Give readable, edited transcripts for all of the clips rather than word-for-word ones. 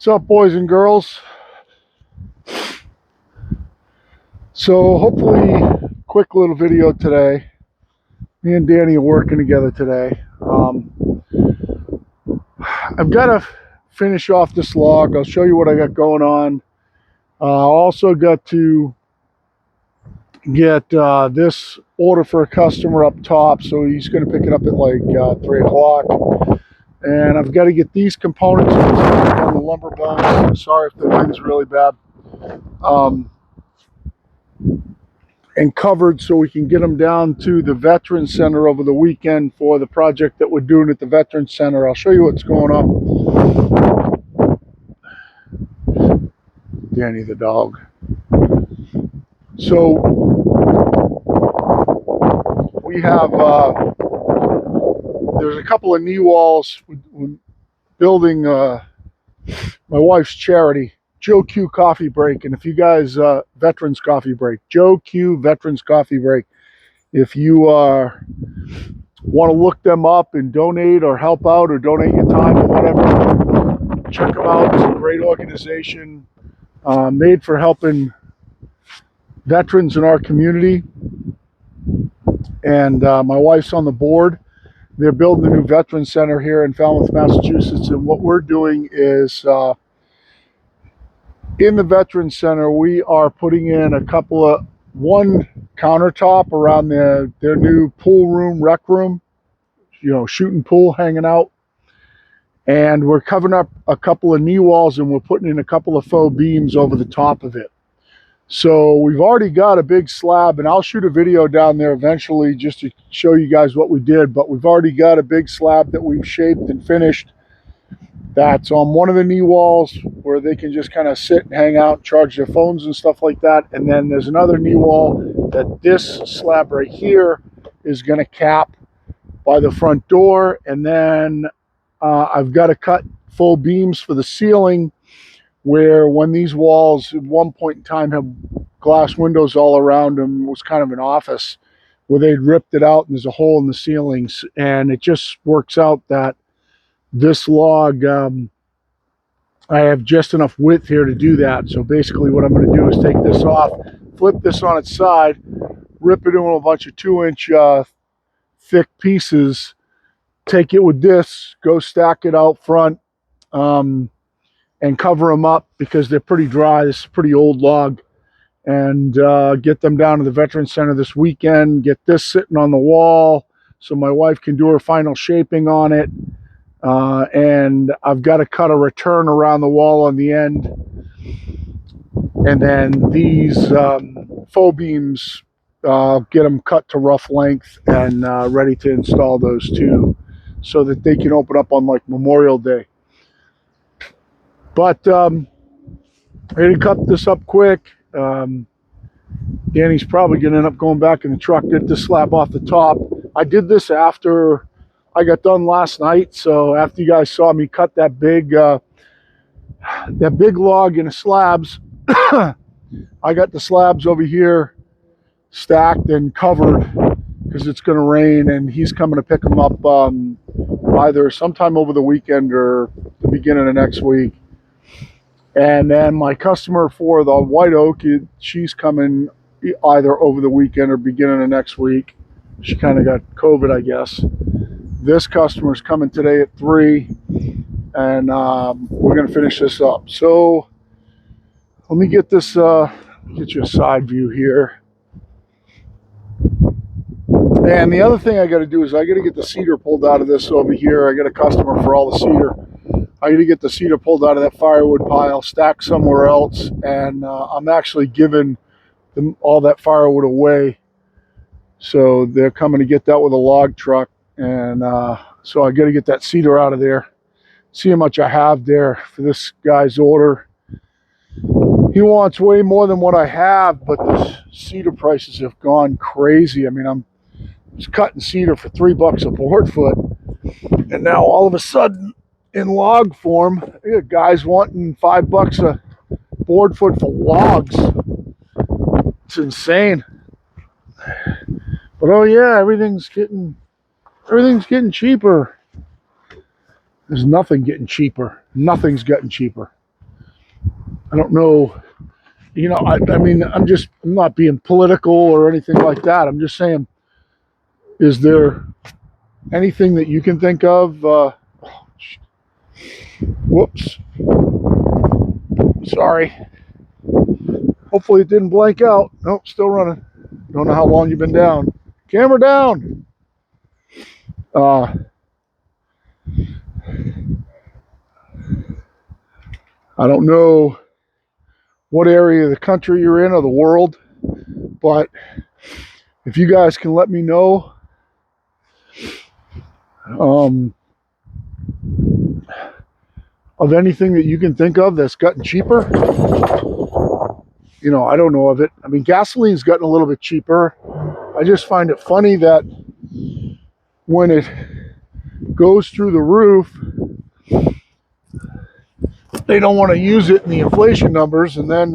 What's up, boys and girls? So hopefully, quick little video today. Me and Danny are working together today. I've got to finish off this log. I'll show you what I got going on. Also got to get this order for a customer up top, so he's going to pick it up at like 3 o'clock. And I've got to get these components on the lumber box. Sorry if the wind's really bad. And covered so we can get them down to the Veterans Center over the weekend for the project that we're doing at the Veterans Center. I'll show you what's going on. Danny the dog. So we have there's a couple of knee walls building my wife's charity, Joe Q Coffee Break. And if you guys, Veterans Coffee Break, Joe Q Veterans Coffee Break, if you want to look them up and donate or help out or donate your time or whatever, check them out. It's a great organization made for helping veterans in our community. And my wife's on the board. They're building a new Veterans Center here in Falmouth, Massachusetts. And what we're doing is in the Veterans Center, we are putting in one countertop around their new pool room, rec room, shooting pool, hanging out. And we're covering up a couple of knee walls, and we're putting in a couple of faux beams over the top of it. So we've already got a big slab, and I'll shoot a video down there eventually just to show you guys what we did, but we've already got a big slab that we've shaped and finished. That's on one of the knee walls where they can just kind of sit and hang out, charge their phones and stuff like that. And then there's another knee wall that this slab right here is going to cap by the front door. And then I've got to cut full beams for the ceiling, where when these walls at one point in time have glass windows all around them, it was kind of an office where they'd ripped it out and there's a hole in the ceilings. And it just works out that this log, I have just enough width here to do that. So basically what I'm going to do is take this off, flip this on its side, rip it into a bunch of 2-inch thick pieces, take it with this, go stack it out front, and cover them up because they're pretty dry. This is a pretty old log. And get them down to the Veterans Center this weekend, get this sitting on the wall so my wife can do her final shaping on it. And I've got to cut a return around the wall on the end. And then these faux beams, get them cut to rough length and ready to install those too, so that they can open up on like Memorial Day. But I'm going to cut this up quick. Danny's probably going to end up going back in the truck, get this slab off the top. I did this after I got done last night, so after you guys saw me cut that big log into slabs, I got the slabs over here stacked and covered because it's going to rain, and he's coming to pick them up either sometime over the weekend or the beginning of next week. And then my customer for the white oak, she's coming either over the weekend or beginning of next week. She kind of got COVID, I guess. This customer's coming today at 3, and we're going to finish this up. So let me get this, get you a side view here. And the other thing I got to do is I got to get the cedar pulled out of this over here. I got a customer for all the cedar. I got to get the cedar pulled out of that firewood pile, stacked somewhere else, and I'm actually giving them all that firewood away. So they're coming to get that with a log truck, and so I got to get that cedar out of there. See how much I have there for this guy's order. He wants way more than what I have, but the cedar prices have gone crazy. I mean, I'm just cutting cedar for $3 a board foot, and now all of a sudden, in log form, I got guys wanting $5 a board foot for logs. It's insane. But oh yeah, everything's getting cheaper. There's nothing getting cheaper. Nothing's getting cheaper. I don't know. You know, I mean, I'm not being political or anything like that. I'm just saying, is there anything that you can think of? Whoops. Sorry. Hopefully it didn't blank out. Nope, still running. Don't know how long you've been down. Camera down. Uh, I don't know what area of the country you're in or the world, but if you guys can let me know um, of anything that you can think of that's gotten cheaper, you know, I don't know of it. I mean, gasoline's gotten a little bit cheaper. I just find it funny that when it goes through the roof, they don't want to use it in the inflation numbers, and then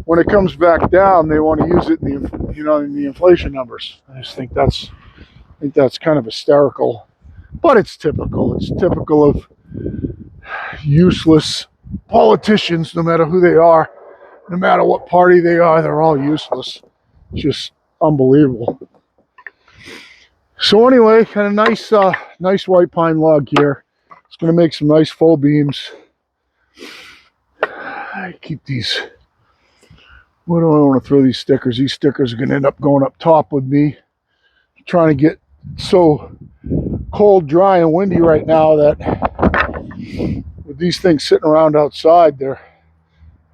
when it comes back down, they want to use it in the, you know, in the inflation numbers. I just think that's kind of hysterical, but it's typical. It's typical of useless politicians, no matter who they are, no matter what party they are, they're all useless. Just unbelievable. So anyway, kind of nice white pine log here. It's going to make some nice faux beams. I keep these. Where do I want to throw these stickers? These stickers are going to end up going up top with me. I'm trying to get so cold, dry, and windy right now that with these things sitting around outside, they're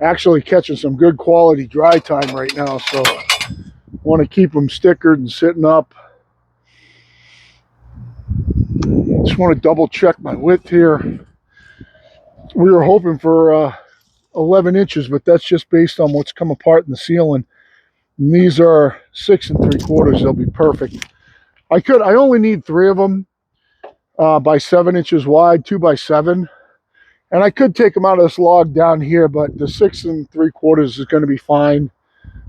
actually catching some good quality dry time right now. So I want to keep them stickered and sitting up. Just want to double check my width here. We were hoping for 11 inches, but that's just based on what's come apart in the ceiling. And these are 6 3/4. They'll be perfect. I only need 3 of them by 7 inches wide, 2 by 7. And I could take them out of this log down here, but the 6 3/4 is going to be fine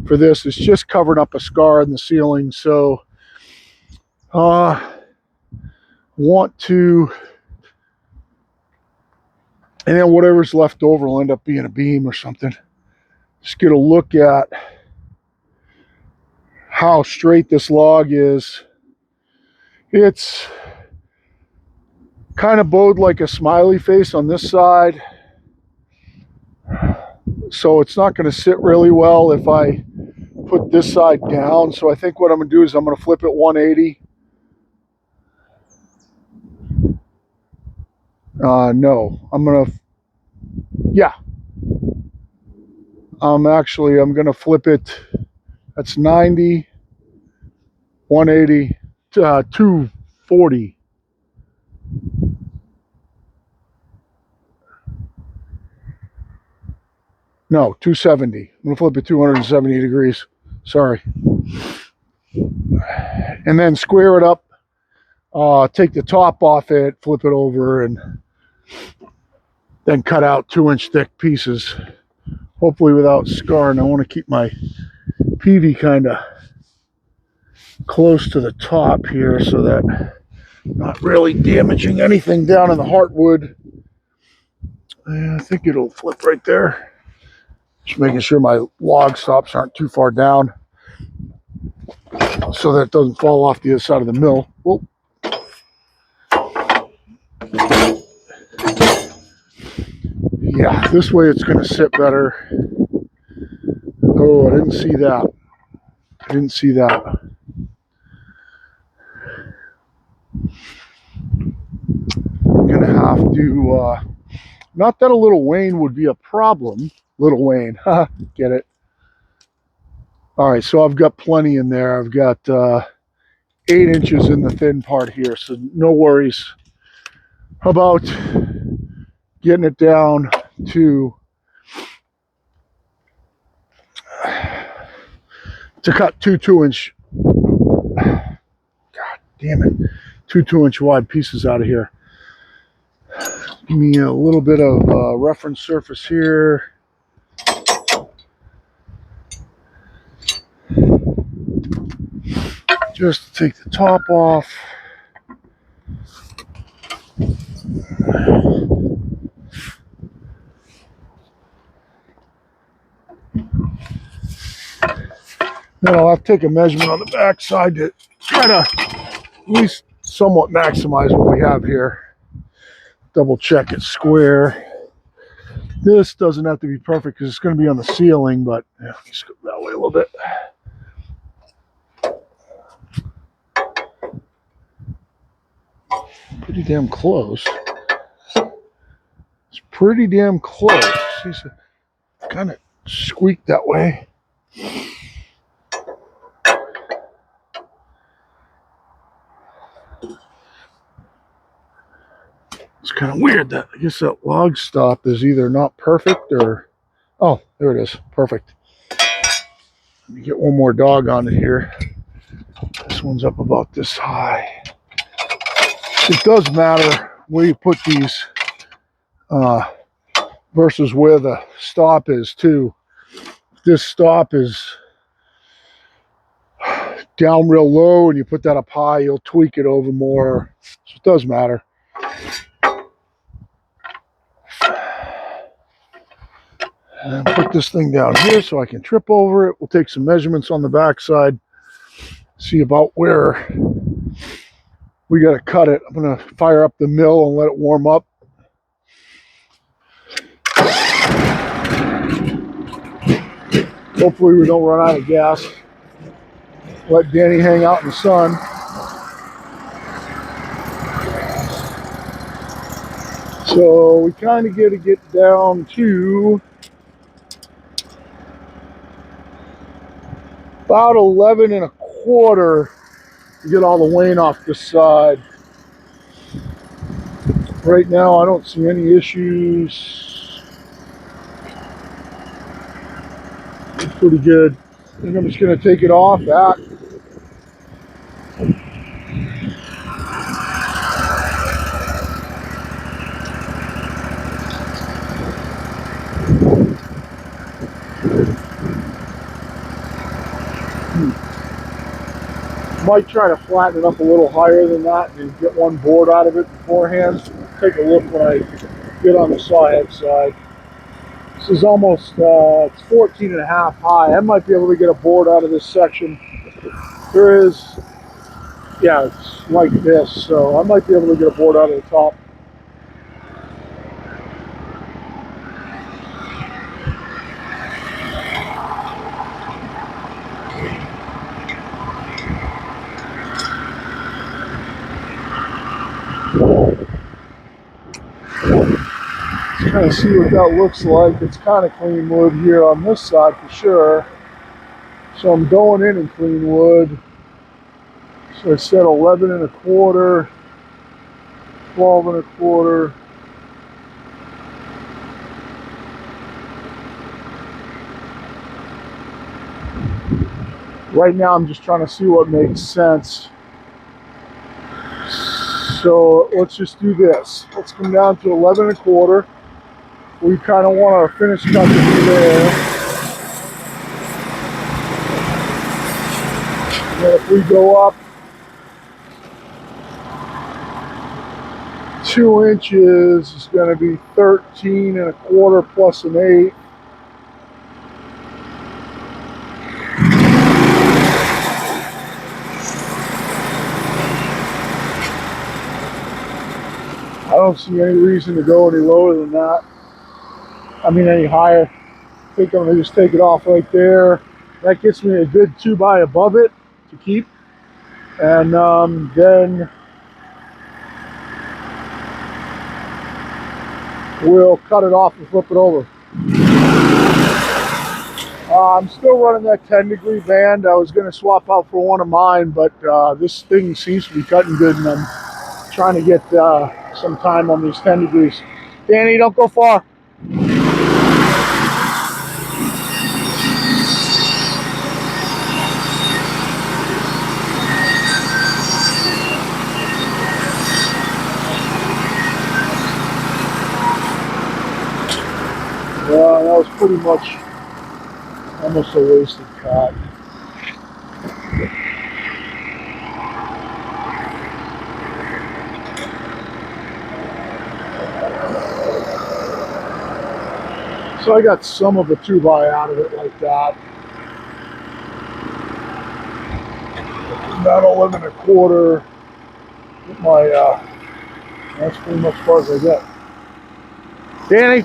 for this. It's just covering up a scar in the ceiling. So want to, and then whatever's left over will end up being a beam or something. Just get a look at how straight this log is. It's kind of bowed like a smiley face on this side, so it's not going to sit really well if I put this side down. So I think what I'm going to do is I'm going to flip it 180. No, I'm going to, yeah, I'm going to flip it. That's 90, 180, 240. No, 270. I'm going to flip it 270 degrees. Sorry. And then square it up, take the top off it, flip it over, and then cut out 2-inch thick pieces, hopefully without scarring. I want to keep my PV kind of close to the top here so that I'm not really damaging anything down in the heartwood. I think it'll flip right there. Just making sure my log stops aren't too far down so that it doesn't fall off the other side of the mill. Whoa. Yeah, this way it's going to sit better. Oh, I didn't see that. I didn't see that. I'm going to have to, not that a little Wayne would be a problem. Little Wayne, get it? All right, so I've got plenty in there. I've got 8 inches in the thin part here, so no worries about getting it down to cut 2-inch. God damn it, 2-inch wide pieces out of here. Give me a little bit of reference surface here. Just take the top off. Then I'll have to take a measurement on the back side to try to at least somewhat maximize what we have here. Double check it's square. This doesn't have to be perfect because it's going to be on the ceiling, but yeah, let's go that way a little bit. Pretty damn close. It's pretty damn close. It's kind of squeaked that way. It's kind of weird that I guess that log stop is either not perfect or, oh, there it is, perfect. Let me get one more dog on it here. This one's up about this high. It does matter where you put these versus where the stop is too. If this stop is down real low and you put that up high, you'll tweak it over more. So it does matter. And put this thing down here so I can trip over it. We'll take some measurements on the backside, see about where we got to cut it. I'm going to fire up the mill and let it warm up. Hopefully we don't run out of gas. Let Danny hang out in the sun. So we kind of got to get down to about 11 1/4 to get all the wane off this side. Right now I don't see any issues. It's pretty good. I think I'm just going to take it off that. Might try to flatten it up a little higher than that and get one board out of it beforehand. Take a look when I get on the sawhead side. This is almost, it's 14.5 high. I might be able to get a board out of this section. There is, yeah, it's like this, so I might be able to get a board out of the top. Let's kind of see what that looks like. It's kind of clean wood here on this side for sure. So I'm going in clean wood. So I said 11 1/4, 12 1/4. Right now I'm just trying to see what makes sense. So let's just do this. Let's come down to 11 1/4. We kind of want our finish cut to be there. And then if we go up 2 inches, it's going to be 13 1/4 plus an 8. I don't see any reason to go any lower than that. I mean any higher. I think I'm going to just take it off right there. That gets me a good 2x above it to keep. And then we'll cut it off and flip it over. I'm still running that 10-degree band. I was going to swap out for one of mine, but this thing seems to be cutting good, and I'm trying to get some time on these 10 degrees. Danny, don't go far. Yeah, that was pretty much almost a wasted cut. So I got some of the 2x out of it like that. about 11 1/4. Get my, that's pretty much as far as I get. Danny?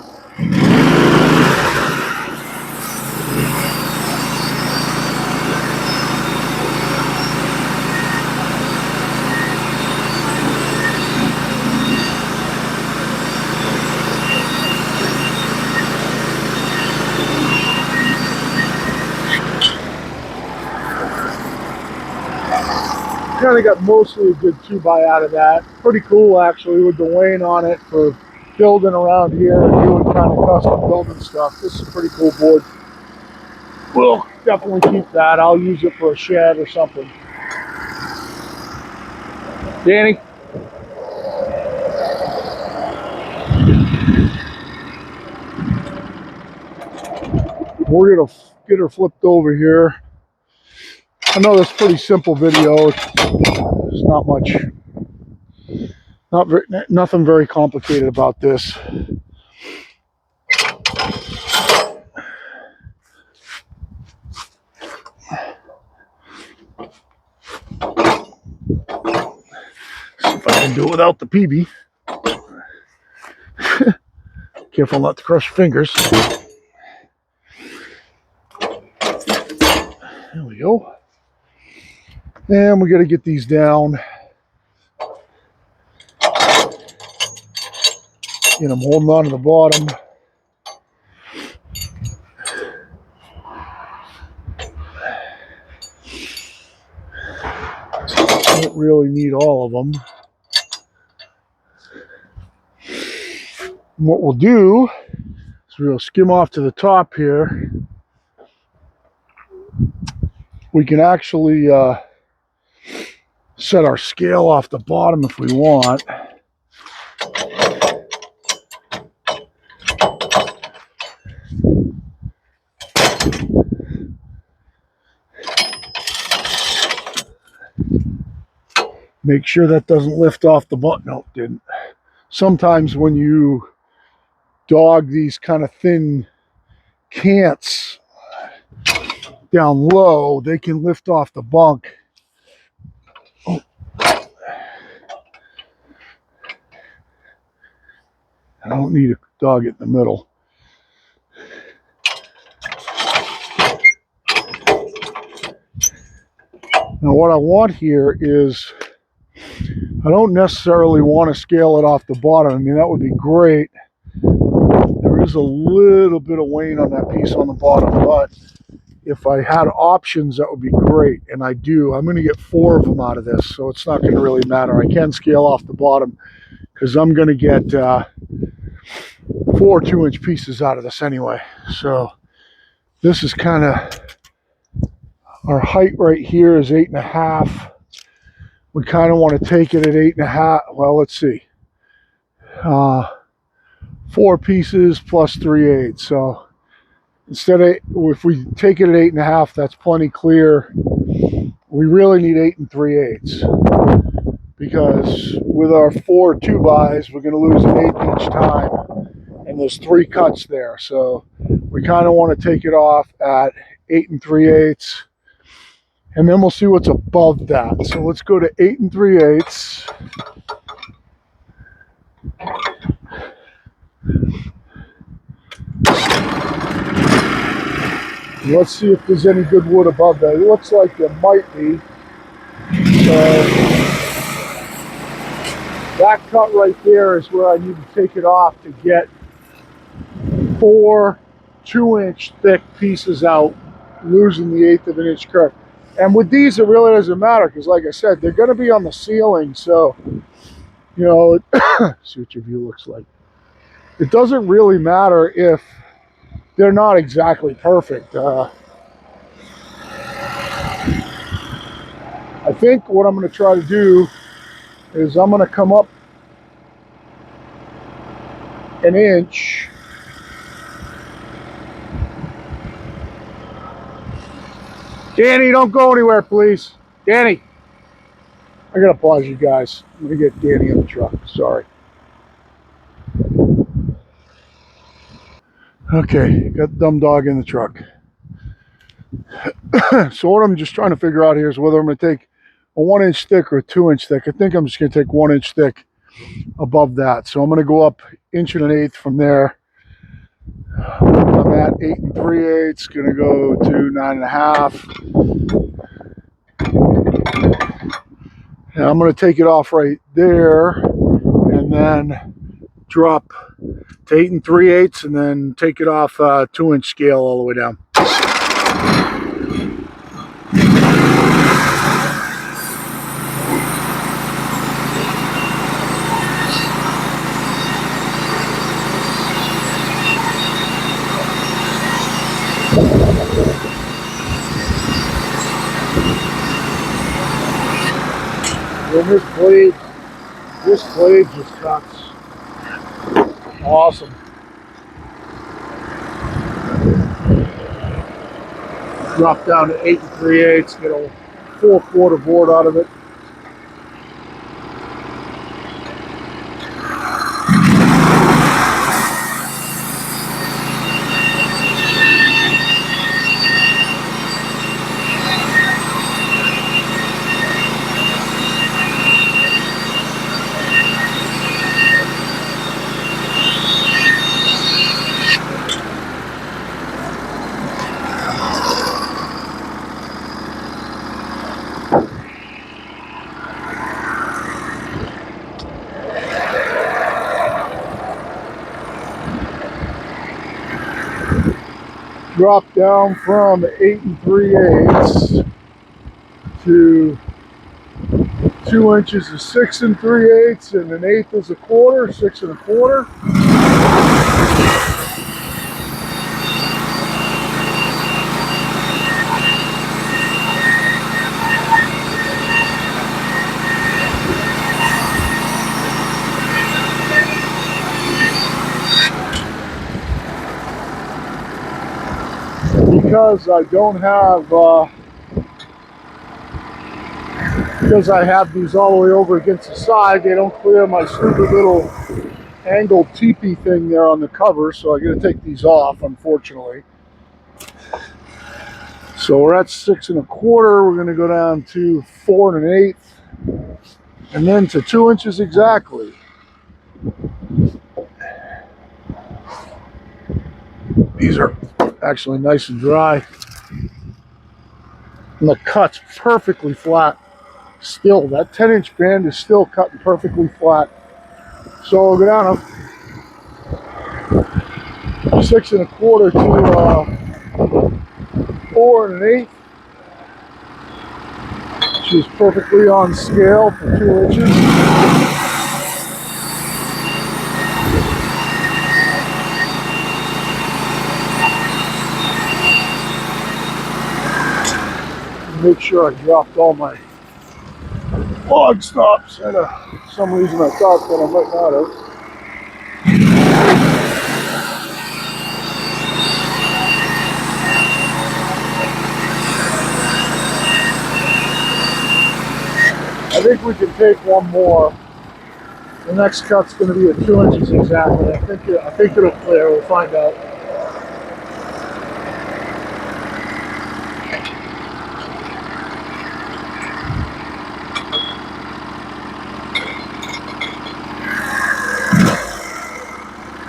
Kind of got mostly a good 2x out of that. Pretty cool actually with the weighing on it for building around here and doing kind of custom building stuff. This is a pretty cool board. We'll definitely keep that. I'll use it for a shed or something. Danny? We're gonna get her flipped over here. I know that's a pretty simple video. It's not much, nothing very complicated about this. See if I can do it without the PB. Careful not to crush your fingers. There we go. And we got to get these down. Get them holding on to the bottom. Don't really need all of them. And what we'll do is we'll skim off to the top here. We can actually set our scale off the bottom if we want. Make sure that doesn't lift off the button. No, it didn't. Sometimes when you dog these kind of thin cants down low, they can lift off the bunk. Oh. I don't need to dog it in the middle. Now what I want here is, I don't necessarily want to scale it off the bottom. I mean, that would be great. There is a little bit of weight on that piece on the bottom, but if I had options, that would be great. And I do. I'm going to get 4 of them out of this, so it's not going to really matter. I can scale off the bottom because I'm going to get 4 2-inch pieces out of this anyway. So this is kind of, our height right here is 8.5. We kind of want to take it at 8.5. Well, let's see. 4 pieces plus 3/8. So instead of, if we take it at 8.5, that's plenty clear. We really need 8 3/8 because with our 4 2x, we're going to lose an 1/8 each time, and there's 3 cuts there. So we kind of want to take it off at 8 3/8. And then we'll see what's above that. So let's go to 8 3/8. Let's see if there's any good wood above that. It looks like there might be. So that cut right there is where I need to take it off to get 4 2-inch thick pieces out, losing the 1/8 of an inch curve. And with these, it really doesn't matter because, like I said, they're going to be on the ceiling. So, you know, see what your view looks like. It doesn't really matter if they're not exactly perfect. I think what I'm going to try to do is I'm going to come up an inch. Danny, don't go anywhere, please. Danny, I gotta pause you guys. I'm gonna get Danny in the truck. Sorry. Okay, got dumb dog in the truck. So what I'm just trying to figure out here is whether I'm gonna take a 1 inch thick or a 2 inch thick. I think I'm just going to take 1 inch thick above that. So I'm going to go up 1 1/8 from there. I'm at 8 3/8. Going to go to 9 1/2. And I'm going to take it off right there, and then drop to 8 3/8, and then take it off 2 inch scale all the way down. And this blade just cuts. Awesome. Drop down to 8 3/8, get a 4/4 board out of it. Drop down from 8 3/8 to 2 inches is 6 3/8, and 1/8 is 1/4, 6 1/4. Because I don't have, because I have these all the way over against the side, they don't clear my stupid little angled teepee thing there on the cover, so I got to take these off, unfortunately. So we're at 6 1/4. We're going to go down to 4 1/8, and then to 2 inches exactly. These are actually nice and dry, and the cut's perfectly flat. Still, that 10-inch band is still cutting perfectly flat. So we'll go down to 6 1/4 to 4 1/8. She's perfectly on scale for 2 inches. Make sure I dropped all my log stops, and for some reason I thought that I might not have. I think we can take one more. The next cut's going to be at 2 inches exactly. I think it'll clear. We'll find out.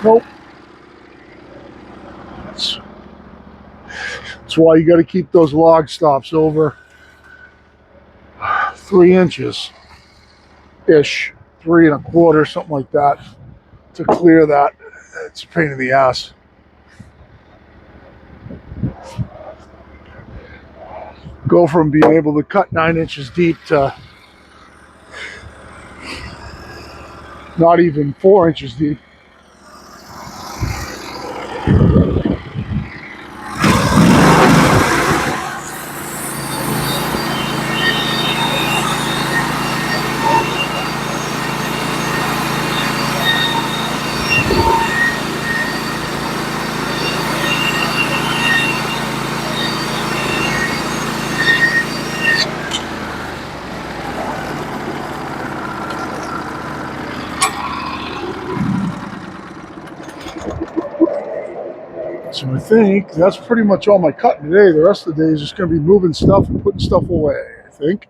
Nope. That's why you got to keep those log stops over 3 inches ish, 3 1/4, something like that, to clear that. It's a pain in the ass. Go from being able to cut 9 inches deep to not even 4 inches deep. So I think that's pretty much all my cutting today. The rest of the day is just going to be moving stuff and putting stuff away, I think.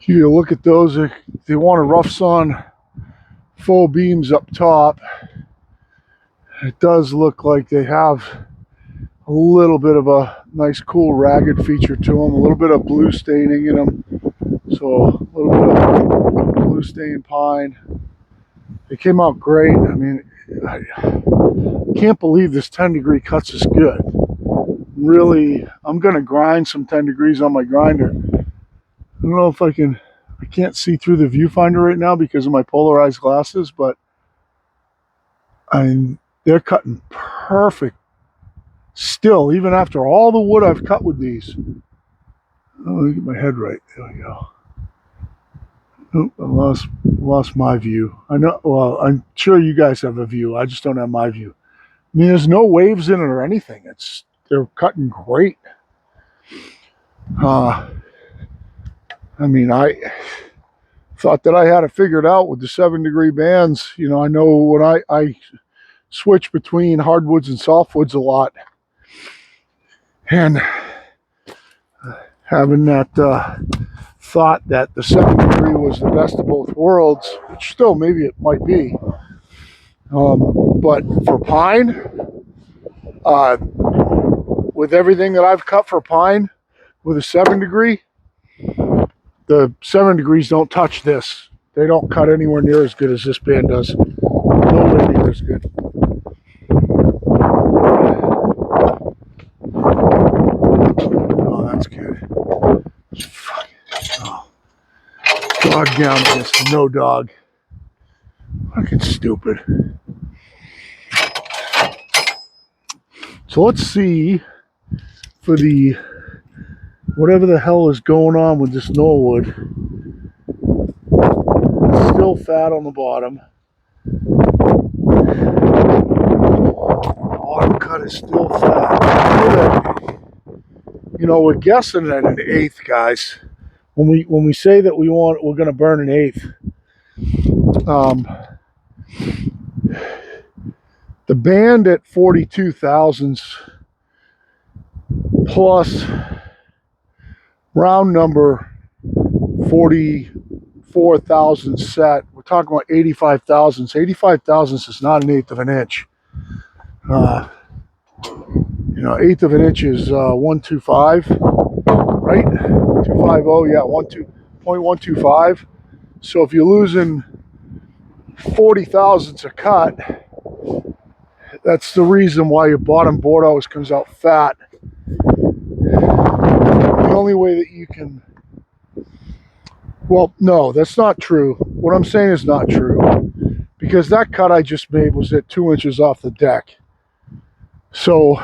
You look at those, if they want a rough sawn faux beams up top, it does look like they have a little bit of a nice cool ragged feature to them, a little bit of blue staining in them. So a little bit of blue stain pine. They came out great. I mean, I can't believe this 10-degree cuts is good. Really, I'm gonna grind some 10 degrees on my grinder. I don't know if I can't see through the viewfinder right now because of my polarized glasses, but I mean, they're cutting perfect still, even after all the wood I've cut with these. Oh, let me get my head right. There we go. Oh, I lost my view. I know. Well, I'm sure you guys have a view. I just don't have my view. I mean, there's no waves in it or anything. They're cutting great. I mean, I thought that I had it figured out with the 7-degree bands. You know, I know when I switch between hardwoods and softwoods a lot, and having that thought that the 7-degree was the best of both worlds, which still maybe it might be. But for pine, with everything that I've cut for pine with a 7-degree, the 7 degrees don't touch this. They don't cut anywhere near as good as this band does. Nowhere near as good. Oh, that's good. Oh. Dog down against no dog. Fucking stupid. So let's see for the whatever the hell is going on with this Norwood. It's still fat on the bottom. Bottom cut is still fat. You know, we're guessing at an eighth, guys. When we say that we're going to burn an eighth. The band at 42 thousandths plus round number 44 thousandths set. We're talking about 85 thousandths. 85 thousandths is not an eighth of an inch. You know, eighth of an inch is 125, right? 250, yeah, 0.125. So if you're losing 40 thousandths a cut, that's the reason why your bottom board always comes out fat. The only way that you can, well, no, that's not true. What I'm saying is not true, because that cut I just made was at 2 inches off the deck. So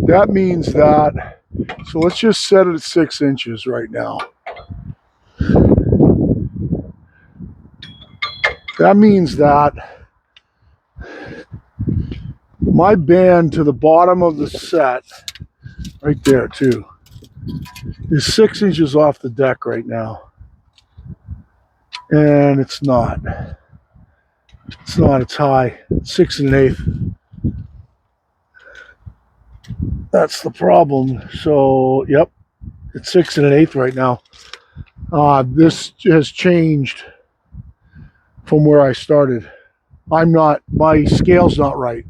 that means that, so let's just set it at 6 inches right now. That means that my band to the bottom of the set, right there too, is 6 inches off the deck right now. And it's not. It's not, it's high. 6 1/8. That's the problem. So, yep, it's 6 1/8 right now. This has changed from where I started. My scale's not right.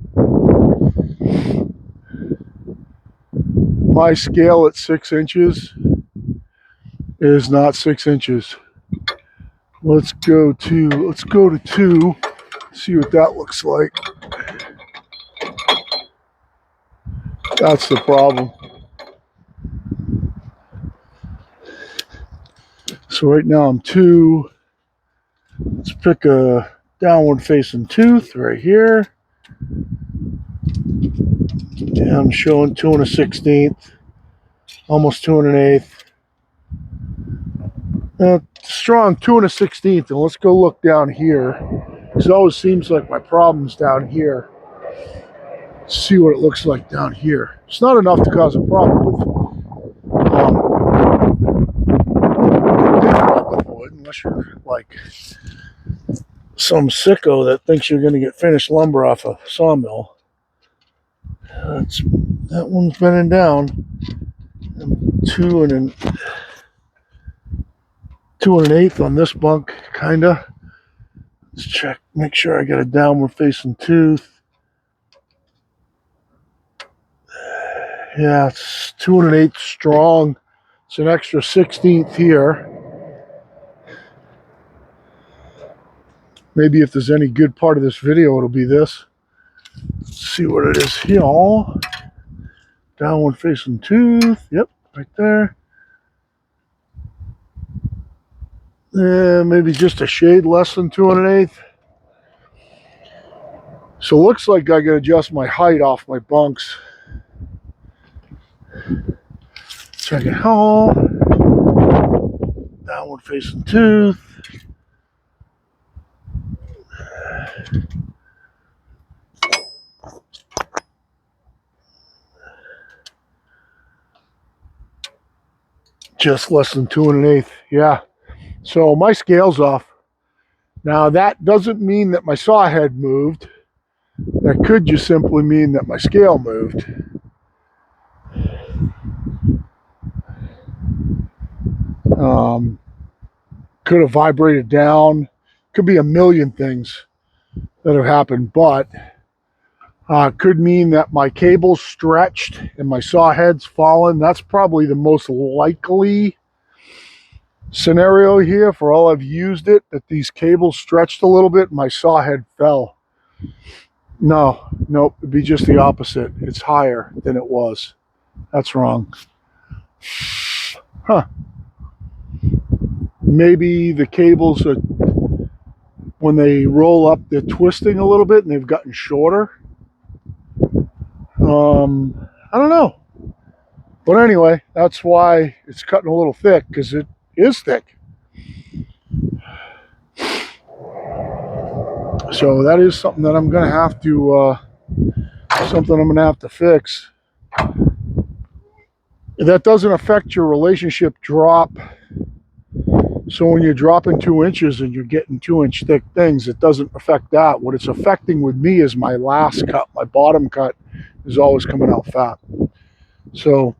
My scale at 6 inches is not 6 inches. Let's go to 2, see what that looks like. That's the problem. So right now I'm 2. Let's pick a downward facing tooth right here. And I'm showing 2 1/16, almost 2 1/8. Strong 2 1/16, and let's go look down here. Because it always seems like my problem's down here. Let's see what it looks like down here. It's not enough to cause a problem with wood, unless you're like some sicko that thinks you're going to get finished lumber off a sawmill. That one's bending down. two and an eighth on this bunk, kinda. Let's check, make sure I got a downward facing tooth. Yeah, it's 2 1/8 strong. It's an extra 16th here. Maybe if there's any good part of this video, it'll be this. Let's see what it is here. Downward facing tooth. Yep, right there. Maybe just a shade less than 2 1/8. So it looks like I gotta adjust my height off my bunks. Second hole. Downward facing tooth. Just less than 2 1/8. Yeah. So my scale's off. Now that doesn't mean that my saw head moved. That could just simply mean that my scale moved. Could have vibrated down. Could be a million things that have happened, but could mean that my cable's stretched and my saw head's fallen. That's probably the most likely scenario here for all I've used it, that these cables stretched a little bit and my saw head fell. No, nope, it'd be just the opposite. It's higher than it was. That's wrong. Huh. Maybe the cables are, when they roll up, they're twisting a little bit and they've gotten shorter. I don't know. But anyway, that's why it's cutting a little thick, because it is thick. So that is something that I'm gonna have to fix. That doesn't affect your relationship drop. So when you're dropping 2 inches and you're getting 2-inch thick things, it doesn't affect that. What it's affecting with me is my last cut. My bottom cut is always coming out fat. So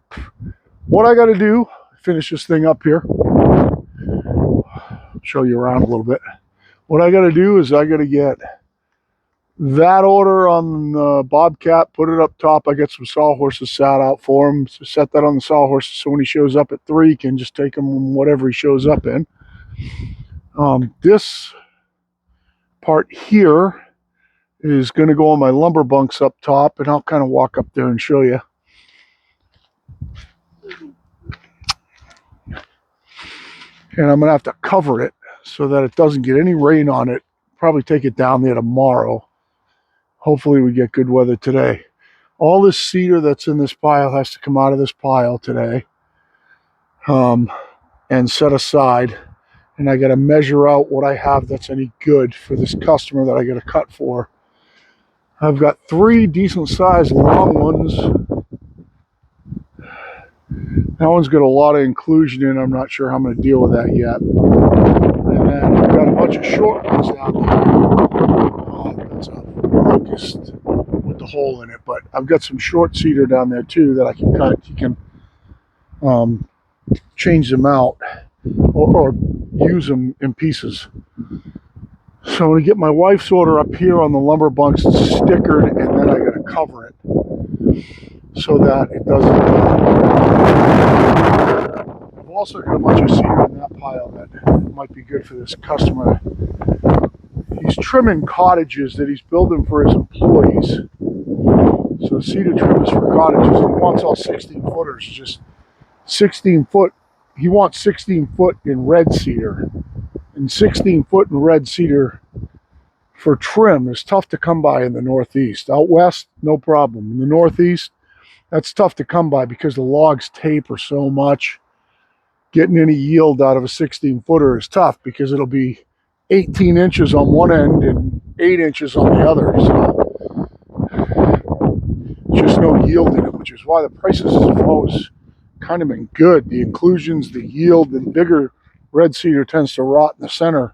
what I got to do, finish this thing up here, show you around a little bit. What I got to do is I got to get that order on the Bobcat, put it up top. I got some sawhorses sat out for him. So set that on the sawhorses so when he shows up at 3, he can just take him whatever he shows up in. This part here is going to go on my lumber bunks up top, and I'll kind of walk up there and show you. And I'm going to have to cover it so that it doesn't get any rain on it. Probably take it down there tomorrow. Hopefully we get good weather today. All this cedar that's in this pile has to come out of this pile today and set aside. And I got to measure out what I have that's any good for this customer that I got to cut for. I've got 3 decent sized long ones. That one's got a lot of inclusion in. I'm not sure how I'm going to deal with that yet. And then I've got a bunch of short ones down there. That's a locust with the hole in it. But I've got some short cedar down there too that I can cut. You can change them out or use them in pieces. So I'm going to get my wife's order up here on the lumber bunks stickered, and then I got to cover it so that it doesn't. I've also got a bunch of cedar in that pile that might be good for this customer. He's trimming cottages that he's building for his employees. So cedar trim is for cottages. He wants all 16 footers, just 16 foot. He wants 16 foot in red cedar. And 16 foot in red cedar for trim is tough to come by in the Northeast. Out west, no problem. In the Northeast, that's tough to come by because the logs taper so much. Getting any yield out of a 16 footer is tough because it'll be 18 inches on one end and 8 inches on the other. So just no yield in it, which is why the prices have always kind of been good. The inclusions, the yield, and bigger red cedar tends to rot in the center.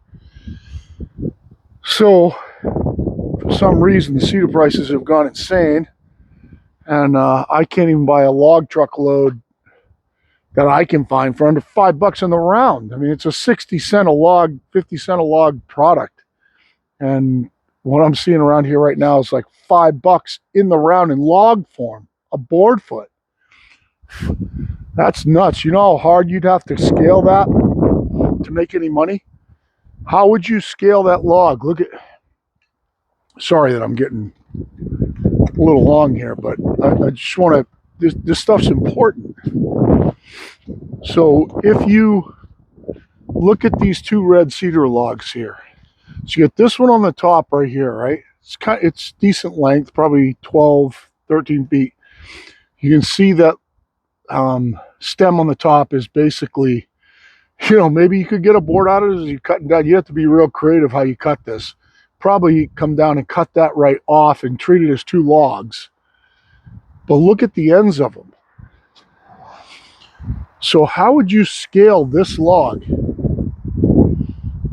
So for some reason, the cedar prices have gone insane, and I can't even buy a log truck load that I can find for under $5 in the round. I mean, it's a 60 cent a log, 50 cent a log product. And what I'm seeing around here right now is like $5 in the round in log form, a board foot. That's nuts. You know how hard you'd have to scale that to make any money? How would you scale that log? Look at, sorry that I'm getting a little long here, but I just want to, this stuff's important. So if you look at these two red cedar logs here, so you get this one on the top right here, right? It's decent length, probably 12, 13 feet. You can see that stem on the top is basically, you know, maybe you could get a board out of it as you're cutting down. You have to be real creative how you cut this. Probably come down and cut that right off and treat it as two logs. But look at the ends of them. So how would you scale this log?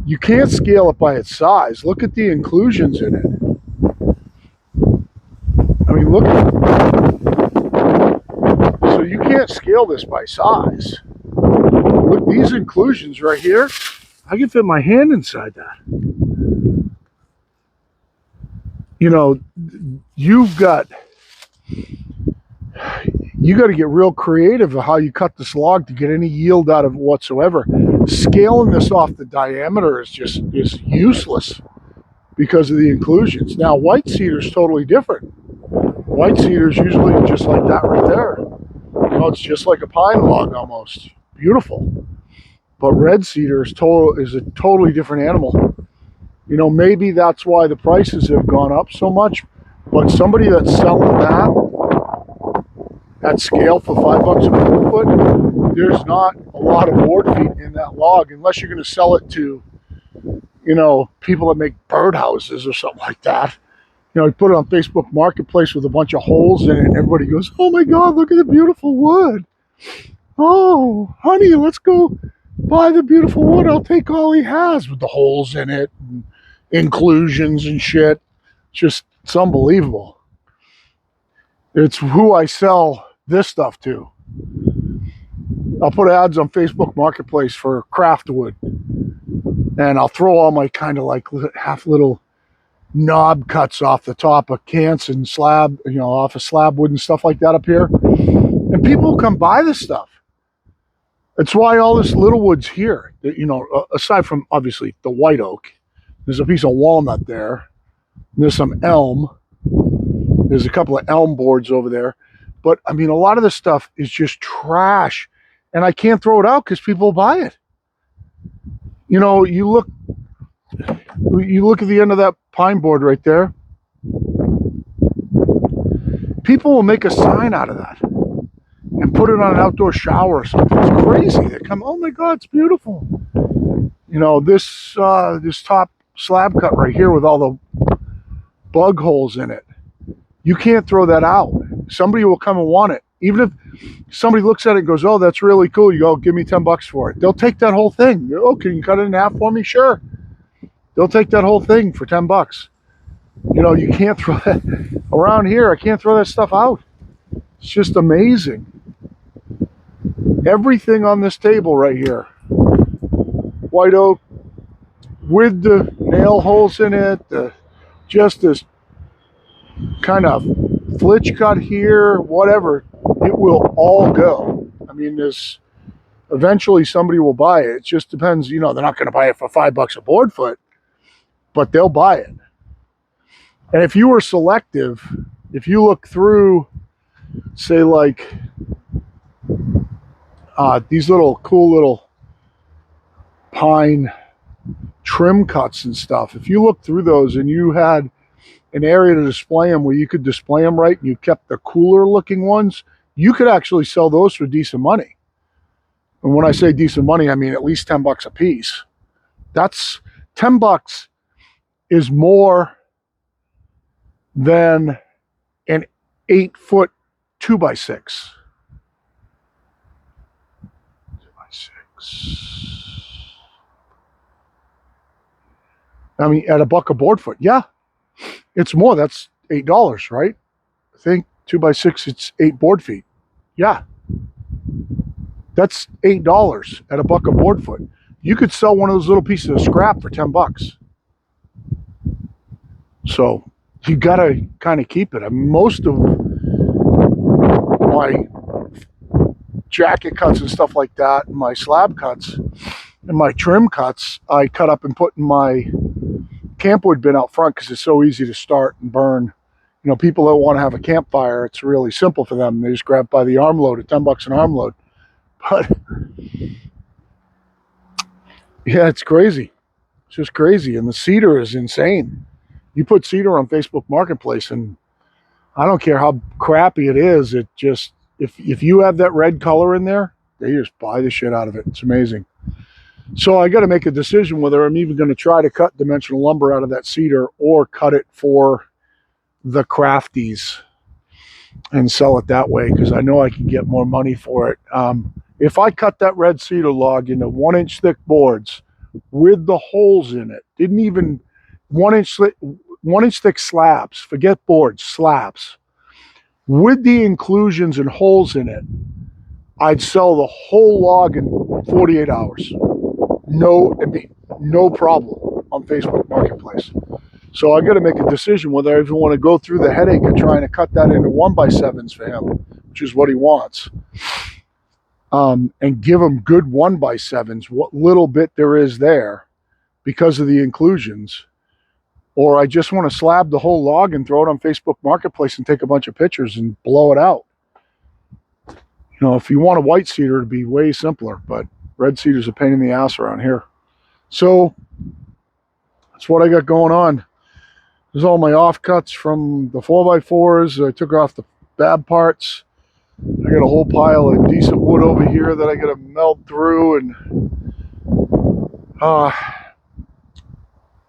You can't scale it by its size. Look at the inclusions in it. I mean, look. So you can't scale this by size. Look, these inclusions right here, I can fit my hand inside that. You know, you got to get real creative of how you cut this log to get any yield out of it whatsoever. Scaling this off the diameter is useless because of the inclusions. Now, white cedar is totally different. White cedar is usually just like that right there. You know, it's just like a pine log almost. Beautiful. But red cedar is a totally different animal. You know, maybe that's why the prices have gone up so much. But somebody that's selling that at scale for $5 a board foot, there's not a lot of board feet in that log unless you're going to sell it to, you know, people that make birdhouses or something like that. You know, you put it on Facebook Marketplace with a bunch of holes in it, and everybody goes, "Oh my God, look at the beautiful wood. Oh, honey, let's go buy the beautiful wood. I'll take all he has," with the holes in it and inclusions and shit. It's unbelievable. It's who I sell this stuff to. I'll put ads on Facebook Marketplace for craft wood, and I'll throw all my kind of like half little knob cuts off the top of cants and slab, you know, off of slab wood and stuff like that up here. And people come buy this stuff. That's why all this little wood's here. You know, aside from obviously the white oak, there's a piece of walnut there. There's some elm. There's a couple of elm boards over there. But I mean, a lot of this stuff is just trash. And I can't throw it out because people buy it. You know, you look at the end of that pine board right there. People will make a sign out of that and put it on an outdoor shower or something. It's crazy. They come, "Oh my God, it's beautiful." You know, this top slab cut right here with all the bug holes in it, you can't throw that out. Somebody will come and want it. Even if somebody looks at it and goes, "Oh, that's really cool," you go, "Give me $10 for it." They'll take that whole thing. "Oh, can you cut it in half for me?" Sure. They'll take that whole thing for $10. You know, you can't throw that around here. I can't throw that stuff out. It's just amazing. Everything on this table right here, white oak with the nail holes in it, just this kind of flitch cut here, whatever, it will all go. I mean, eventually somebody will buy it. It just depends, you know, they're not going to buy it for $5 a board foot, but they'll buy it. And if you were selective, if you look through, say, like these little cool little pine trim cuts and stuff, if you look through those and you had an area to display them where you could display them right and you kept the cooler looking ones, you could actually sell those for decent money. And when I say decent money, I mean at least $10 a piece. That's $10 is more than an 8-foot 2x6. 2x6. I mean, at $1 a board foot, yeah, it's more. That's $8, right? I think 2x6, it's 8 board feet. Yeah, That's $8 at $1 a board foot. You could sell one of those little pieces of scrap for $10. So you got to kind of keep it. Most of my jacket cuts and stuff like that, and my slab cuts and my trim cuts, I cut up and put in my campwood bin out front because it's so easy to start and burn. You know, people that want to have a campfire, it's really simple for them. They just grab by the armload at $10 an armload. But yeah, it's crazy. It's just crazy. And the cedar is insane. You put cedar on Facebook Marketplace, and I don't care how crappy it is. It just, if you have that red color in there, they just buy the shit out of it. It's amazing. So I got to make a decision whether I'm even going to try to cut dimensional lumber out of that cedar or cut it for the crafties and sell it that way, because I know I can get more money for it. If I cut that red cedar log into 1-inch thick boards with the holes in it, didn't even 1-inch thick slabs, forget boards, slabs, with the inclusions and holes in it, I'd sell the whole log in 48 hours. No problem on Facebook Marketplace. So I got to make a decision whether I even want to go through the headache of trying to cut that into 1x7s for him, which is what he wants, and give him good 1x7s, what little bit there is there because of the inclusions, or I just want to slab the whole log and throw it on Facebook Marketplace and take a bunch of pictures and blow it out. You know, if you want a white cedar, it'd be way simpler, but red cedar's a pain in the ass around here. So that's what I got going on. There's all my offcuts from the 4x4s. I took off the bad parts. I got a whole pile of decent wood over here that I got to meld through and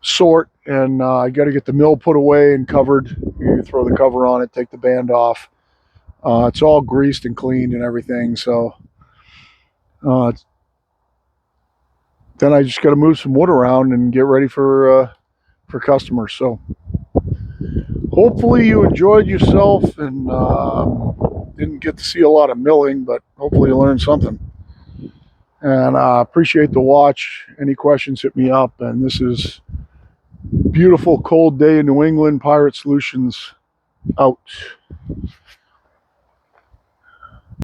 sort. And I got to get the mill put away and covered. You throw the cover on it, take the band off. It's all greased and cleaned and everything. So then I just got to move some wood around and get ready for customers. So hopefully you enjoyed yourself and didn't get to see a lot of milling, but hopefully you learned something. And I appreciate the watch. Any questions, hit me up. And this is beautiful cold day in New England. Pirate Solutions out.